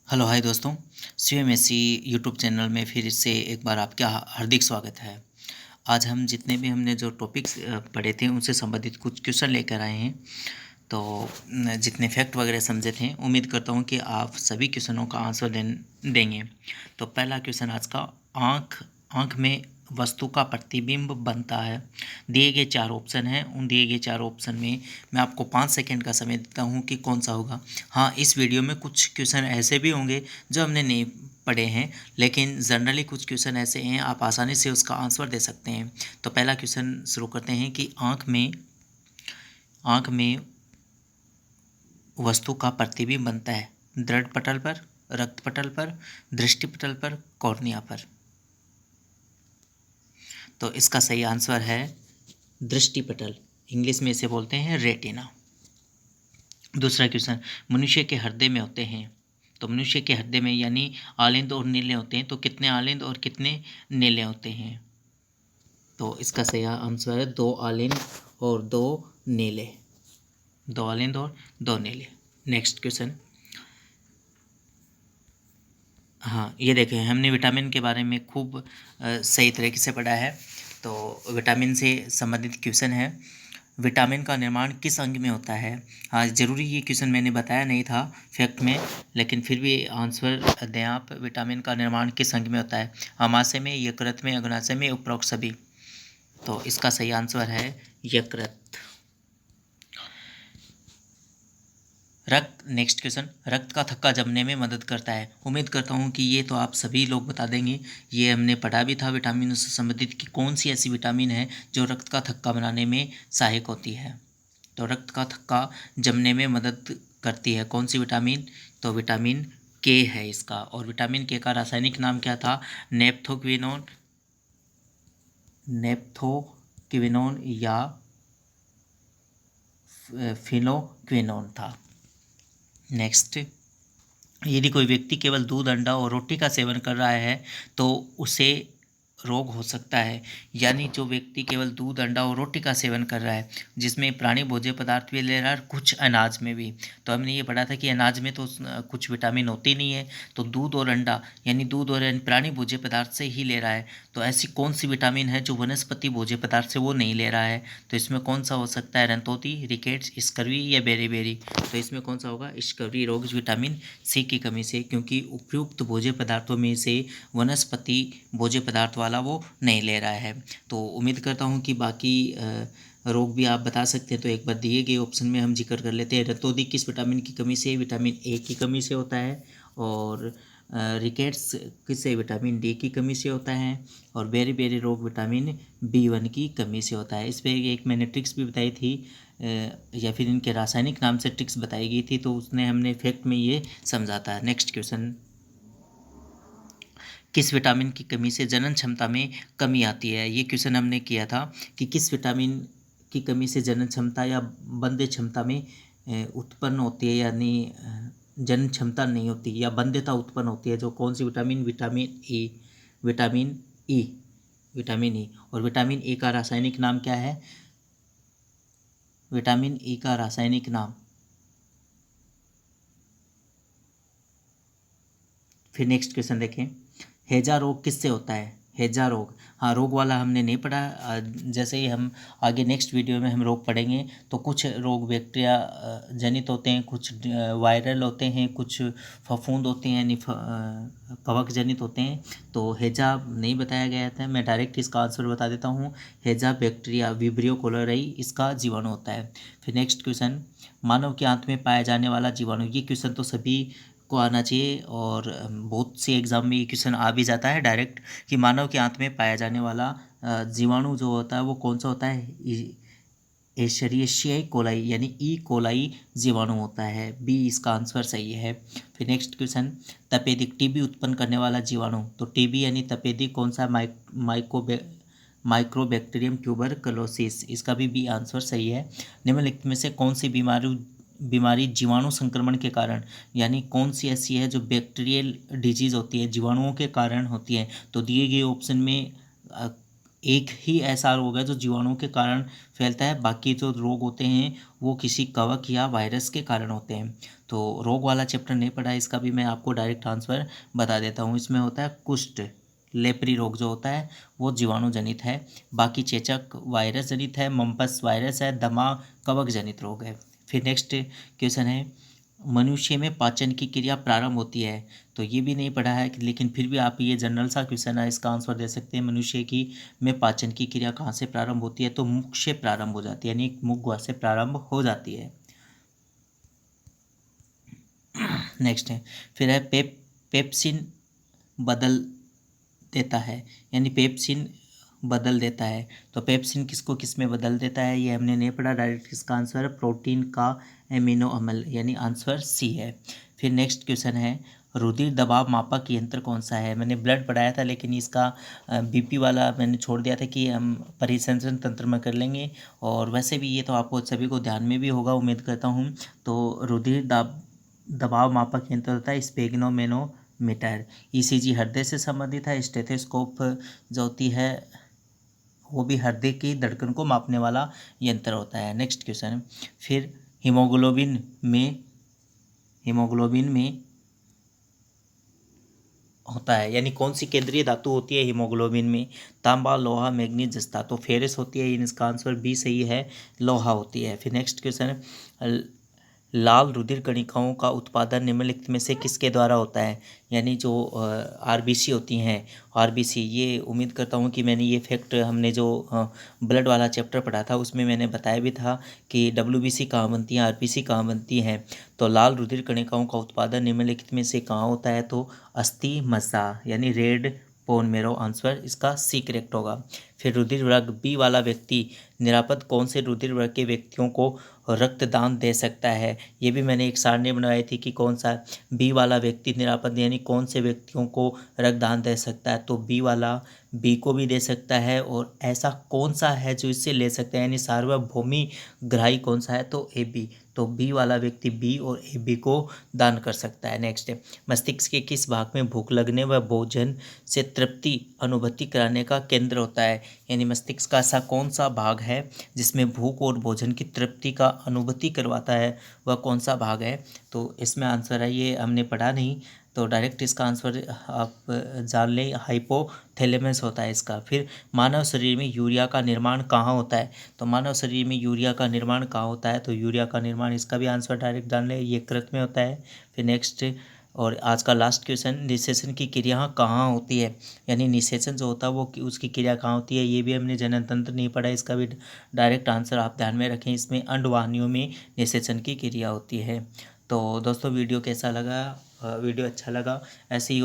Hello hi दोस्तों, CMSC YouTube channel में फिर से एक बार आपका हार्दिक स्वागत है। आज हम जितने भी हमने जो टॉपिक्स पढ़े थे उनसे संबंधित कुछ क्वेश्चन लेकर आए हैं। तो जितने फैक्ट वगैरह समझे थे, उम्मीद करता हूँ कि आप सभी क्वेश्चनों का आंसर देंगे। तो पहला क्वेश्चन आज का, आँख में वस्तु का प्रतिबिंब बनता है। दिए गए 4 ऑप्शन हैं, उन दिए गए 4 ऑप्शन में मैं आपको 5 सेकंड का समय देता हूं कि कौन सा होगा। हाँ, इस वीडियो में कुछ क्वेश्चन ऐसे भी होंगे जो हमने नहीं पढ़े हैं, लेकिन जनरली कुछ क्वेश्चन ऐसे हैं आप आसानी से उसका आंसर दे सकते हैं। तो पहला क्वेश्चन शुरू करते हैं कि आँख में वस्तु का प्रतिबिंब बनता है दृढ़ पटल पर, रक्त पटल पर, दृष्टि पटल पर, कॉर्निया पर। तो इसका सही आंसर है दृष्टि पटल, इंग्लिश में इसे बोलते हैं रेटिना। दूसरा क्वेश्चन, मनुष्य के हृदय में होते हैं। तो मनुष्य के हृदय में यानी आलिंद और नीले होते हैं, तो कितने आलिंद और कितने नीले होते हैं? तो इसका सही आंसर है 2 आलिंद और 2 नीले। 2 आलिंद और 2 नीले। नेक्स्ट क्वेश्चन, हाँ ये देखें, हमने विटामिन के बारे में खूब सही तरीके से पढ़ा है। तो विटामिन से संबंधित क्वेश्चन है, विटामिन का निर्माण किस अंग में होता है? हाँ, ज़रूरी ये क्वेश्चन मैंने बताया नहीं था फैक्ट में, लेकिन फिर भी आंसर दें आप। विटामिन का निर्माण किस अंग में होता है? अमाशय में, यकृत में, अग्नाशय में, उपरोक्त सभी। तो इसका सही आंसर है यकृत। रक्त, नेक्स्ट क्वेश्चन, रक्त का थक्का जमने में मदद करता है। उम्मीद करता हूँ कि ये तो आप सभी लोग बता देंगे, ये हमने पढ़ा भी था विटामिन से संबंधित कि कौन सी ऐसी विटामिन है जो रक्त का थक्का बनाने में सहायक होती है। तो रक्त का थक्का जमने में मदद करती है कौन सी विटामिन? तो विटामिन के है इसका। और विटामिन के का रासायनिक नाम क्या था? नेप्थोक्विनोन या फिनोक्विनोन था। नेक्स्ट, यदि कोई व्यक्ति केवल दूध, अंडा और रोटी का सेवन कर रहा है तो उसे रोग हो सकता है। यानी जो व्यक्ति केवल दूध, अंडा और रोटी का सेवन कर रहा है, जिसमें प्राणी भोज्य पदार्थ भी ले रहा है, कुछ अनाज में भी। तो हमने ये पढ़ा था कि अनाज में तो कुछ विटामिन होती नहीं है, तो दूध और अंडा यानी दूध और प्राणी भोज्य पदार्थ से ही ले रहा है। तो ऐसी कौन सी विटामिन है जो वनस्पति भोज्य पदार्थ से वो नहीं ले रहा है? तो इसमें कौन सा हो सकता है? रंतोती, रिकेट्स, स्कर्वी या बेरी। तो इसमें कौन सा होगा? स्कर्वी रोग विटामिन सी की कमी से, क्योंकि उपयुक्त भोज्य पदार्थों में से वनस्पति भोज्य पदार्थ वाला वो नहीं ले रहा है। तो उम्मीद करता हूँ कि बाकी रोग भी आप बता सकते हैं। तो एक बार दिए गए ऑप्शन में हम जिक्र कर लेते हैं। रतौंधी किस विटामिन की कमी से? विटामिन ए की कमी से होता है। और रिकेट्स किससे? विटामिन डी की कमी से होता है। और बेरी रोग विटामिन B1 की कमी से होता है। इस पर एक मैंने ट्रिक्स भी बताई थी, या फिर इनके रासायनिक नाम से ट्रिक्स बताई गई थी, तो उसने हमने फैक्ट में ये समझा था। नेक्स्ट क्वेश्चन, किस विटामिन की कमी से जनन क्षमता में कमी आती है? ये क्वेश्चन हमने किया था कि किस विटामिन की कमी से जनन क्षमता या बंध्य क्षमता में उत्पन्न होती है, यानी जनन क्षमता नहीं होती या बंध्यता उत्पन्न होती है। जो कौन सी vitamin? Vitamin E. Vitamin E, vitamin E. और विटामिन ई का रासायनिक नाम क्या है? विटामिन ई का रासायनिक नाम, फिर नेक्स्ट क्वेश्चन देखें, हैजा रोग किससे होता है? हैजा रोग, हाँ रोग वाला हमने नहीं पढ़ा। जैसे ही हम आगे नेक्स्ट वीडियो में हम रोग पढ़ेंगे, तो कुछ रोग बैक्टीरिया जनित होते हैं, कुछ वायरल होते हैं, कुछ फफूंद होते हैं यानी कवक जनित होते हैं। तो हैजा नहीं बताया गया था, मैं डायरेक्ट इसका आंसर बता देता हूँ। हैजा बैक्टीरिया विब्रियो कोलोराई इसका जीवाणु होता है। फिर नेक्स्ट क्वेश्चन, मानव के आंत में पाया जाने वाला जीवाणु। ये क्वेश्चन तो सभी को आना चाहिए और बहुत से एग्जाम में ये क्वेश्चन आ भी जाता है डायरेक्ट कि मानव के आंत में पाया जाने वाला जीवाणु जो होता है वो कौन सा होता है? एशेरिशिया कोलाई यानी ई कोलाई जीवाणु होता है। बी इसका आंसर सही है। फिर नेक्स्ट क्वेश्चन, तपेदिक टीबी उत्पन्न करने वाला जीवाणु। तो टीबी यानी तपेदिक कौन सा? माइक्रोबैक्टीरियम ट्यूबरकुलोसिस, इसका भी बी आंसर सही है। निम्नलिखित में से कौन सी बीमारी जीवाणु संक्रमण के कारण, यानी कौन सी ऐसी है जो बैक्टीरियल डिजीज होती है, जीवाणुओं के कारण होती है? तो दिए गए ऑप्शन में एक ही ऐसा रोग है जो जीवाणुओं के कारण फैलता है, बाकी जो रोग होते हैं वो किसी कवक या वायरस के कारण होते हैं। तो रोग वाला चैप्टर नहीं पढ़ा, इसका भी मैं आपको डायरेक्ट आंसर बता देता हूँ। इसमें होता है कुष्ठ, लेप्री रोग जो होता है वो जीवाणु जनित है, बाकी चेचक वायरस जनित है, मम्पस वायरस है, दमा कवक जनित रोग है। फिर नेक्स्ट क्वेश्चन है, मनुष्य में पाचन की क्रिया प्रारंभ होती है। तो ये भी नहीं पढ़ा है, लेकिन फिर भी आप ये जनरल सा क्वेश्चन है, इसका आंसर दे सकते हैं। मनुष्य की में पाचन की क्रिया कहाँ से प्रारंभ होती है? तो मुख से प्रारंभ हो जाती है, यानी मुख गुहा से प्रारंभ हो जाती है। नेक्स्ट है, फिर है पेप्सिन बदल देता है, यानी पेप्सिन बदल देता है। तो पेप्सिन किसको किस में बदल देता है ये हमने नहीं पढ़ा, डायरेक्ट इसका आंसर है प्रोटीन का एमिनो अम्ल, यानी आंसर सी है। फिर नेक्स्ट क्वेश्चन है, रुधिर दबाव मापक यंत्र कौन सा है? मैंने ब्लड पढ़ाया था, लेकिन इसका बीपी वाला मैंने छोड़ दिया था कि हम परिसंचरण तंत्र में कर लेंगे, और वैसे भी ये तो आपको सभी को ध्यान में भी होगा, उम्मीद करता हूँ। तो रुधिर दबाव मापक यंत्र होता है स्पेग्नोमेनोमीटर। ईसीजी हृदय से संबंधित है। स्टेथोस्कोप जो होती है वो भी हृदय की धड़कन को मापने वाला यंत्र होता है। नेक्स्ट क्वेश्चन है, फिर हीमोग्लोबिन में होता है, यानी कौन सी केंद्रीय धातु होती है हीमोग्लोबिन में? तांबा, लोहा, मैग्नीज, जस्ता। तो फेरस होती है, इसका आंसर बी सही है, लोहा होती है। फिर नेक्स्ट क्वेश्चन है, लाल रुधिर कणिकाओं का उत्पादन निम्नलिखित में से किसके द्वारा होता है? यानी जो आरबीसी होती हैं, आरबीसी, ये उम्मीद करता हूँ कि मैंने ये फैक्ट हमने जो ब्लड वाला चैप्टर पढ़ा था उसमें मैंने बताया भी था कि डब्ल्यूबीसी कहाँ बनती है, आरबीसी कहाँ बनती है। तो लाल रुधिर कणिकाओं का उत्पादन निम्नलिखित में से कहाँ होता है? तो अस्थि मज्जा, यानी रेड बोन मेरो, आंसर इसका सी करेक्ट होगा। फिर रुधिर वर्ग बी वाला व्यक्ति निरापद कौन से रुधिर वर्ग के व्यक्तियों को रक्तदान दे सकता है? ये भी मैंने एक सारणी बनवाई थी कि कौन सा बी वाला व्यक्ति निरापद, यानी कौन से व्यक्तियों को रक्तदान दे सकता है? तो बी वाला बी को भी दे सकता है, और ऐसा कौन सा है जो इससे ले सकता है, यानी सार्वभौमी ग्राही कौन सा है? तो ए बी। तो बी वाला व्यक्ति बी और ए बी को दान कर सकता है। नेक्स्ट है, मस्तिष्क के किस भाग में भूख लगने व भोजन से तृप्ति अनुभूति कराने का केंद्र होता है? यानी मस्तिष्क का ऐसा कौन सा भाग है जिसमें भूख और भोजन की तृप्ति का अनुभूति करवाता है, वह कौन सा भाग है? तो इसमें आंसर है, ये हमने पढ़ा नहीं, तो डायरेक्ट इसका आंसर आप जान लें, हाइपोथैलेमस होता है इसका। फिर मानव शरीर में यूरिया का निर्माण कहाँ होता है? तो मानव शरीर में यूरिया का निर्माण कहाँ होता है? तो यूरिया का निर्माण, इसका भी आंसर डायरेक्ट जान लें, ये कृत में होता है। फिर नेक्स्ट और आज का लास्ट क्वेश्चन, निषेचन की क्रिया कहाँ होती है? यानी निषेचन जो होता है वो उसकी क्रिया कहाँ होती है? ये भी हमने जनन तंत्र नहीं पढ़ा, इसका भी डायरेक्ट आंसर आप ध्यान में रखें, इसमें अंडवाहिनियों में निषेचन की क्रिया होती है। तो दोस्तों वीडियो कैसा लगा? वीडियो अच्छा लगा ऐसे ही